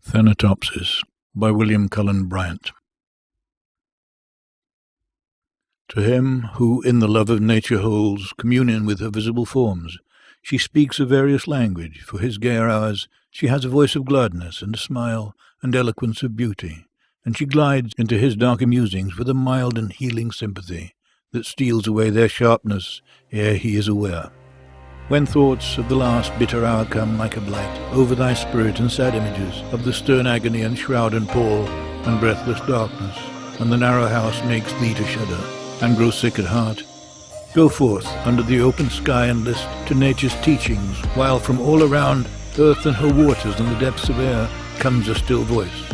Thanatopsis by William Cullen Bryant. To him who in the love of nature holds communion with her visible forms, she speaks a various language. For his gayer hours she has a voice of gladness, and a smile and eloquence of beauty, and she glides into his darker musings with a mild and healing sympathy that steals away their sharpness ere he is aware. When thoughts of the last bitter hour come like a blight over thy spirit, and sad images of the stern agony and shroud and pall and breathless darkness, and the narrow house makes thee to shudder and grow sick at heart, go forth under the open sky and list to nature's teachings, while from all around earth and her waters and the depths of air comes a still voice.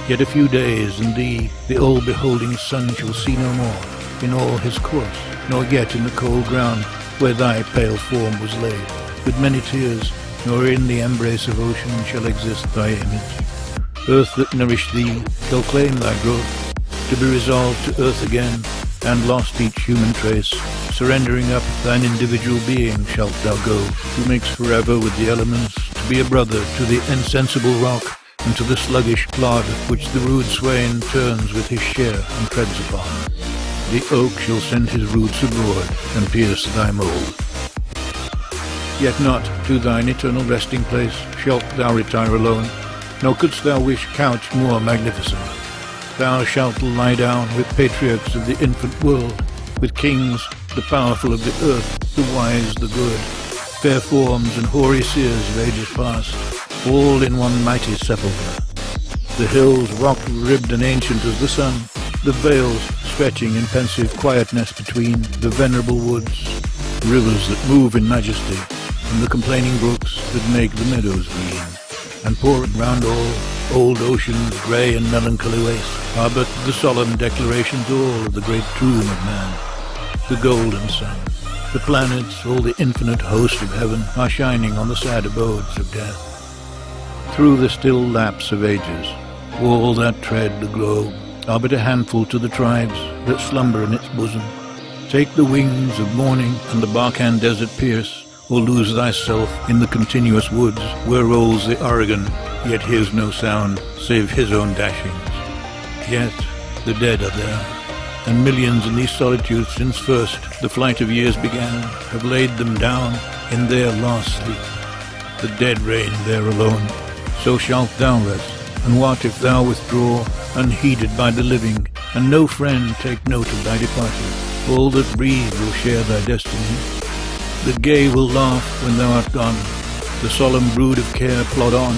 Yet a few days, and thee the all-beholding sun shall see no more in all his course, nor yet in the cold ground where thy pale form was laid, with many tears, nor in the embrace of ocean shall exist thy image. Earth that nourished thee shall claim thy growth, to be resolved to earth again, and lost each human trace. Surrendering up thine individual being shalt thou go, who makes forever with the elements, to be a brother to the insensible rock, and to the sluggish clod which the rude swain turns with his share and treads upon. The oak shall send his roots abroad, and pierce thy mould. Yet not to thine eternal resting place shalt thou retire alone, nor couldst thou wish couch more magnificent. Thou shalt lie down with patriarchs of the infant world, with kings, the powerful of the earth, the wise, the good, fair forms and hoary seers of ages past, all in one mighty sepulchre. The hills rock-ribbed and ancient as the sun, the vales stretching in pensive quietness between the venerable woods, rivers that move in majesty, and the complaining brooks that make the meadows green, and pour round all old ocean's grey and melancholy waste, are but the solemn declarations all of the great tomb of man. The golden sun, the planets, all the infinite host of heaven, are shining on the sad abodes of death. Through the still lapse of ages, all that tread the globe are but a handful to the tribes that slumber in its bosom. Take the wings of morning and the Barcan desert pierce, or lose thyself in the continuous woods where rolls the Oregon, yet hears no sound save his own dashings. Yet the dead are there, and millions in these solitudes since first the flight of years began have laid them down in their last sleep. The dead reign there alone, so shalt thou rest. And what if thou withdraw, unheeded by the living, and no friend take note of thy departure? All that breathe will share thy destiny. The gay will laugh when thou art gone, the solemn brood of care plod on,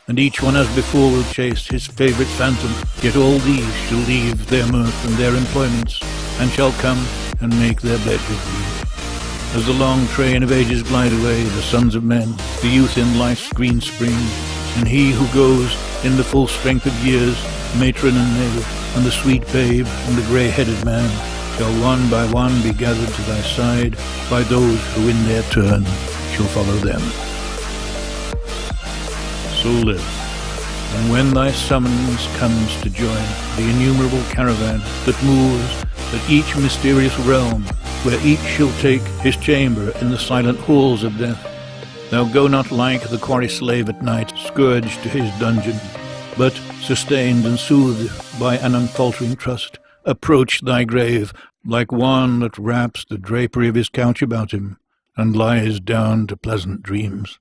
and each one as before will chase his favourite phantom. Yet all these shall leave their mirth and their employments, and shall come and make their bed with thee. As the long train of ages glide away, the sons of men, the youth in life's green spring, and he who goes in the full strength of years, matron and maid, and the sweet babe and the grey-headed man, shall one by one be gathered to thy side by those who in their turn shall follow them. So live, and when thy summons comes to join the innumerable caravan that moves at each mysterious realm, where each shall take his chamber in the silent halls of death, thou go not like the quarry slave at night, scourged to his dungeon, but, sustained and soothed by an unfaltering trust, approach thy grave like one that wraps the drapery of his couch about him, and lies down to pleasant dreams.